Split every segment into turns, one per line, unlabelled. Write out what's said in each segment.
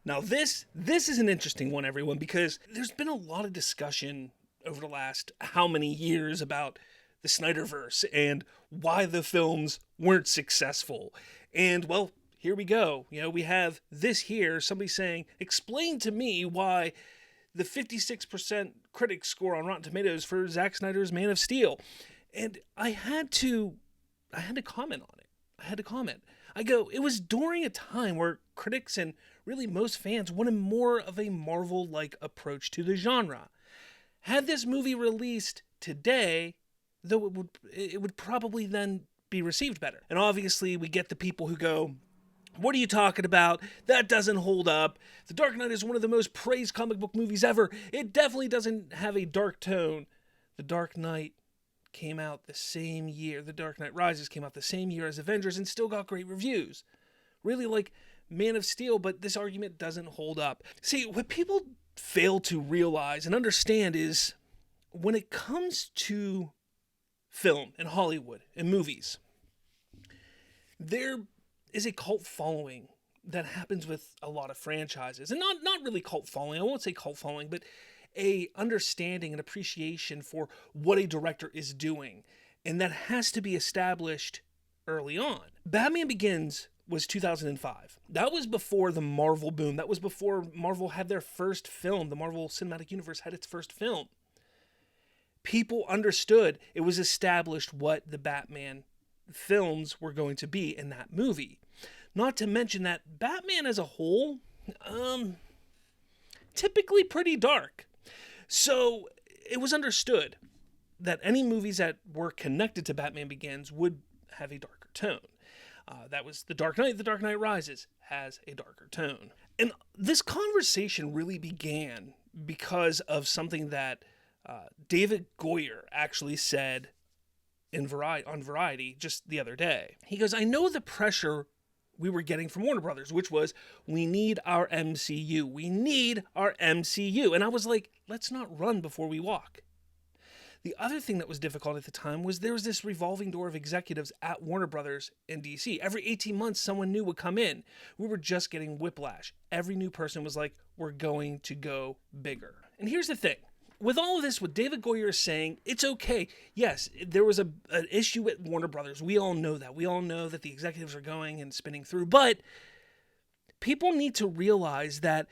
Now this is an interesting one, everyone, because there's been a lot of discussion over the last how many years about the Snyderverse and why the films weren't successful. And well, here we go. We have this here, somebody saying, explain to me why the 56% critic score on Rotten Tomatoes for Zack Snyder's Man of Steel. And I had to comment on it. I go, it was during a time where critics and really most fans wanted more of a Marvel-like approach to the genre. Had this movie released today, though it would probably then be received better. And obviously we get the people who go, what are you talking about? That doesn't hold up. The Dark Knight is one of the most praised comic book movies ever. It definitely doesn't have a dark tone. The Dark Knight came out the same year. The Dark Knight Rises came out the same year as Avengers and still got great reviews. Really like Man of Steel, but this argument doesn't hold up. See, what people fail to realize and understand is when it comes to film and Hollywood and movies, there is a cult following that happens with a lot of franchises. And not really cult following, I won't say cult following, but a understanding and appreciation for what a director is doing. And that has to be established early on. Batman Begins was 2005. That was before the Marvel boom. That was before Marvel had their first film. The Marvel Cinematic Universe had its first film. People understood, it was established what the Batman films were going to be in that movie. Not to mention that Batman as a whole, typically pretty dark. So it was understood that any movies that were connected to Batman Begins would have a darker tone. That was The Dark Knight. The Dark Knight Rises has a darker tone. And this conversation really began because of something that David Goyer actually said on Variety just the other day. He goes, I know the pressure we were getting from Warner Brothers, which was, we need our MCU. We need our MCU. And I was like, let's not run before we walk. The other thing that was difficult at the time was there was this revolving door of executives at Warner Brothers and DC. Every 18 months, someone new would come in. We were just getting whiplash. Every new person was like, we're going to go bigger. And here's the thing. With all of this, what David Goyer is saying, it's okay. Yes, there was an issue at Warner Brothers. We all know that. We all know that the executives are going and spinning through. But people need to realize that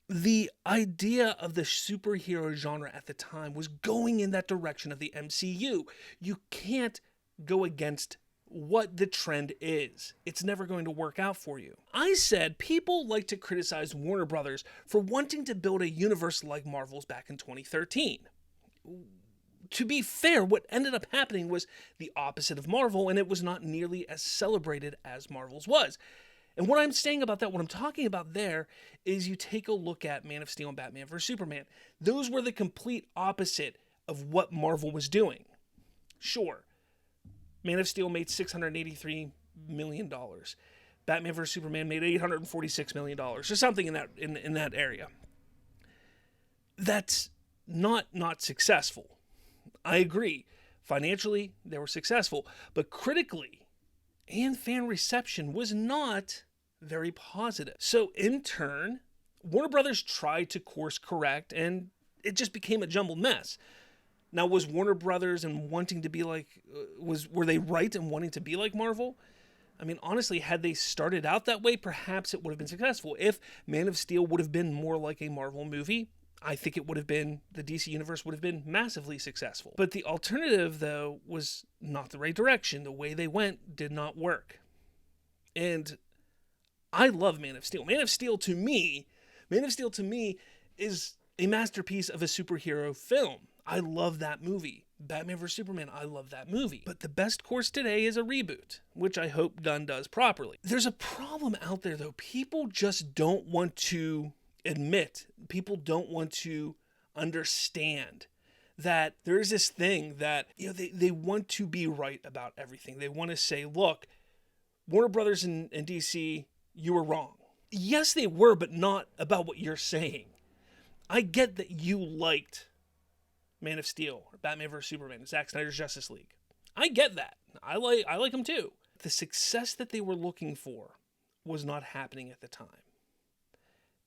the idea of the superhero genre at the time was going in that direction of the MCU. You can't go against what the trend is. It's never going to work out for you. I said people like to criticize Warner Brothers for wanting to build a universe like Marvel's back in 2013. To be fair, what ended up happening was the opposite of Marvel, and it was not nearly as celebrated as Marvel's was. And what I'm saying about that, what I'm talking about there, is you take a look at Man of Steel and Batman vs. Superman. Those were the complete opposite of what Marvel was doing. Sure, Man of Steel made $683 million. Batman vs. Superman made $846 million, or something in that area. That's not successful. I agree. Financially, they were successful, but critically and fan reception was not very positive. So in turn, Warner Brothers tried to course correct, and it just became a jumbled mess. Now, was Warner Brothers and wanting to be like, were they right in wanting to be like Marvel? I mean, honestly, had they started out that way, perhaps it would have been successful. If Man of Steel would have been more like a Marvel movie, I think it would have been, the DC Universe would have been massively successful. But the alternative, though, was not the right direction. The way they went did not work. And I love Man of Steel. Man of Steel to me is a masterpiece of a superhero film. I love that movie. Batman vs. Superman, I love that movie. But the best course today is a reboot, which I hope done does properly. There's a problem out there, though. People just don't want to admit, people don't want to understand that there is this thing that, they want to be right about everything. They want to say, look, Warner Brothers and DC, you were wrong. Yes, they were, but not about what you're saying. I get that you liked Man of Steel, or Batman vs. Superman, Zack Snyder's Justice League. I get that. I like them too. The success that they were looking for was not happening at the time.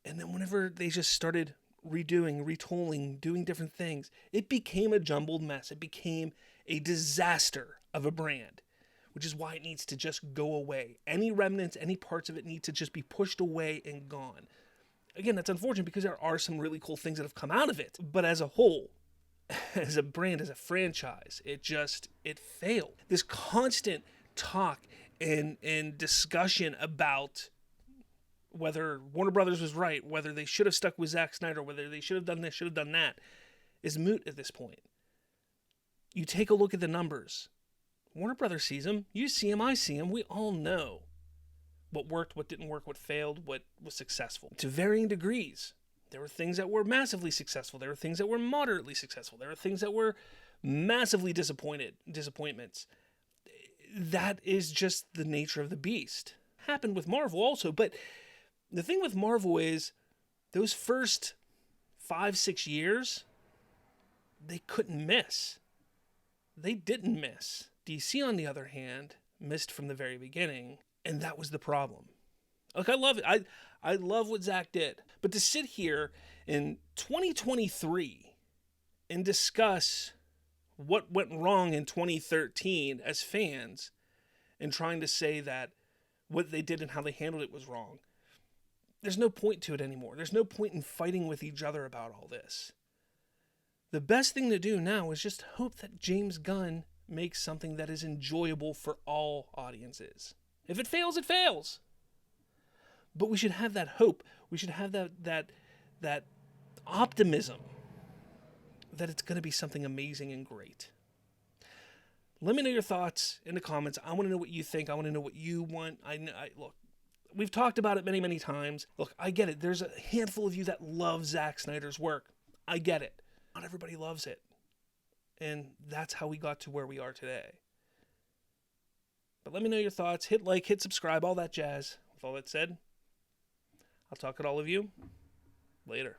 And then whenever they just started redoing, retooling, doing different things, it became a jumbled mess. It became a disaster of a brand, which is why it needs to just go away. Any remnants, any parts of it need to just be pushed away and gone. Again, that's unfortunate because there are some really cool things that have come out of it. But as a whole, as a brand, as a franchise, it failed. This constant talk and discussion about whether Warner Brothers was right, whether they should have stuck with Zack Snyder, whether they should have done this, should have done that, is moot at this point. You take a look at the numbers. Warner Brothers sees them. You see them, I see them. We all know what worked, what didn't work, what failed, what was successful. To varying degrees. There were things that were massively successful. There were things that were moderately successful. There were things that were massively disappointments. That is just the nature of the beast. Happened with Marvel also, but the thing with Marvel is those first 5-6 years, they couldn't miss. They didn't miss. DC, on the other hand, missed from the very beginning, and that was the problem. Look, I love it. I love what Zack did. But to sit here in 2023 and discuss what went wrong in 2013 as fans and trying to say that what they did and how they handled it was wrong, there's no point to it anymore. There's no point in fighting with each other about all this. The best thing to do now is just hope that James Gunn makes something that is enjoyable for all audiences. If it fails, it fails. But we should have that hope. We should have that optimism that it's going to be something amazing and great. Let me know your thoughts in the comments. I want to know what you think. I want to know what you want. Look, we've talked about it many, many times. Look, I get it. There's a handful of you that love Zack Snyder's work. I get it. Not everybody loves it. And that's how we got to where we are today. But let me know your thoughts. Hit like, hit subscribe, all that jazz. With all that said, I'll talk to all of you later.